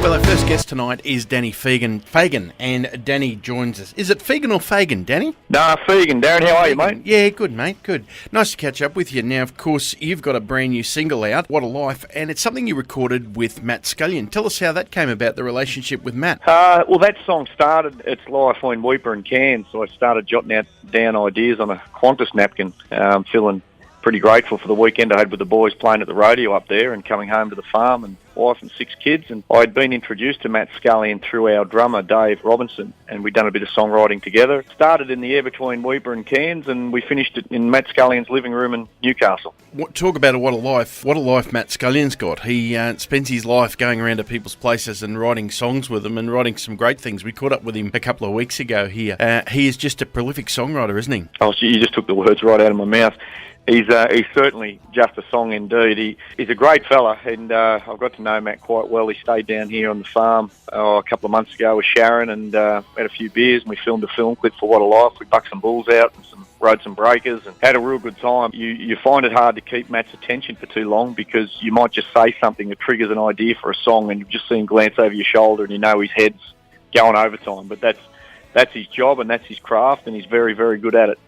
Well, our first guest tonight is Danny Phegan, and Danny joins us. Is it Phegan or Phegan, Danny? Nah, Phegan. Darren, how are you, mate? Yeah, good, mate, good. Nice to catch up with you. Now, of course, you've got a brand new single out, What a Life, and it's something you recorded with Matt Scullion. Tell us how that came about, the relationship with Matt. Well, that song started its life in Weipa and Cairns, so I started jotting down ideas on a Qantas napkin, feeling pretty grateful for the weekend I had with the boys playing at the rodeo up there and coming home to the farm and wife and 6 kids. And I'd been introduced to Matt Scullion through our drummer, Dave Robinson, and we'd done a bit of songwriting together. It started in the air between Weipa and Cairns, and we finished it in Matt Scullion's living room in Newcastle. Talk about what a life Matt Scullion's got. He spends his life going around to people's places and writing songs with them and writing some great things. We caught up with him a couple of weeks ago here. He is just a prolific songwriter, isn't he? Oh, you just took the words right out of my mouth. He's certainly just a song indeed. He's a great fella, and I've got to know Matt quite well. He stayed down here on the farm a couple of months ago with Sharon and had a few beers, and we filmed a film clip for What a Life. We bucked some bulls out and rode some breakers and had a real good time. You find it hard to keep Matt's attention for too long because you might just say something that triggers an idea for a song and you just see him glance over your shoulder and you know his head's going overtime. But that's his job and that's his craft, and he's very, very good at it.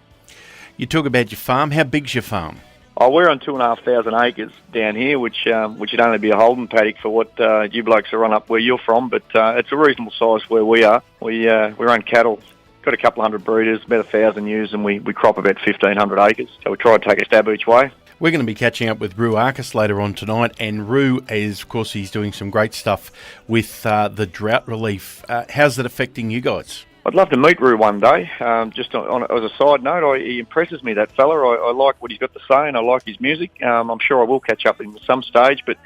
You talk about your farm. How big's your farm? Oh, we're on 2,500 acres down here, which would only be a holding paddock for what you blokes are on up where you're from, but it's a reasonable size where we are. We run cattle, got a couple of hundred breeders, about 1,000 ewes, and we crop about 1,500 acres. So we try to take a stab each way. We're going to be catching up with Roo Arcus later on tonight, and Roo is, of course, he's doing some great stuff with the drought relief. How's that affecting you guys? I'd love to meet Roo one day. Just on as a side note, he impresses me, that fella. I like what he's got to say, and I like his music. I'm sure I will catch up with him at some stage. But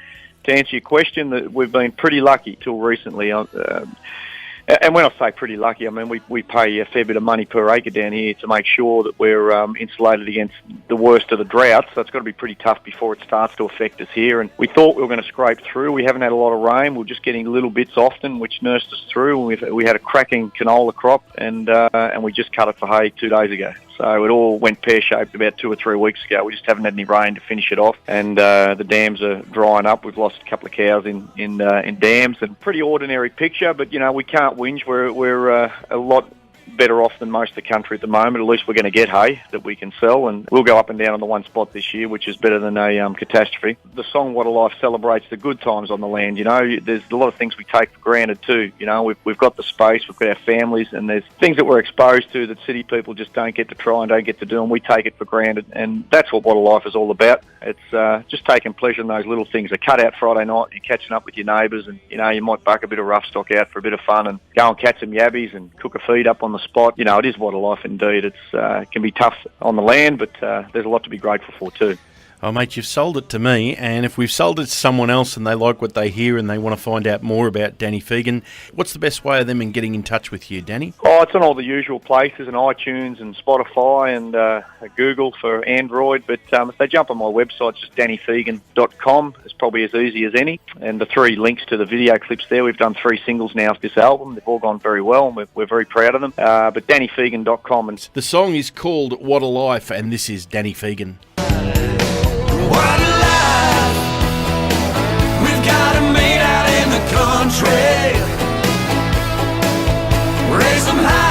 to answer your question, that we've been pretty lucky till recently. And when I say pretty lucky, I mean we pay a fair bit of money per acre down here to make sure that we're insulated against the worst of the drought. So it's got to be pretty tough before it starts to affect us here. And we thought we were going to scrape through. We haven't had a lot of rain. We're just getting little bits often, which nursed us through. And we had a cracking canola crop, and we just cut it for hay 2 days ago. So it all went pear-shaped about 2 or 3 weeks ago. We just haven't had any rain to finish it off, and the dams are drying up. We've lost a couple of cows in dams, and pretty ordinary picture. But you know, we can't whinge. We're a lot better off than most of the country at the moment. At least we're going to get hay that we can sell, and we'll go up and down on the one spot this year, which is better than a catastrophe. The song What a Life celebrates the good times on the land. You know, there's a lot of things we take for granted too. You know, we've got the space, we've got our families, and there's things that we're exposed to that city people just don't get to try and don't get to do, and we take it for granted. And that's what a Life is all about. It's just taking pleasure in those little things. A cut out Friday night, you're catching up with your neighbours, and you know, you might buck a bit of rough stock out for a bit of fun and go and catch some yabbies and cook a feed up on the spot. You know, it is What a Life indeed. It can be tough on the land, but there's a lot to be grateful for too. Oh, mate, you've sold it to me, and if we've sold it to someone else and they like what they hear and they want to find out more about Danny Phegan, what's the best way of them in getting in touch with you, Danny? Oh, it's on all the usual places, and iTunes and Spotify and Google for Android, but if they jump on my website, it's just dannyphegan.com. It's probably as easy as any, and the 3 links to the video clips there. We've done 3 singles now for this album. They've all gone very well, and we're very proud of them, but dannyphegan.com. And the song is called What a Life, and this is Danny Phegan. What a life we've got it made out in the country. Raise them high.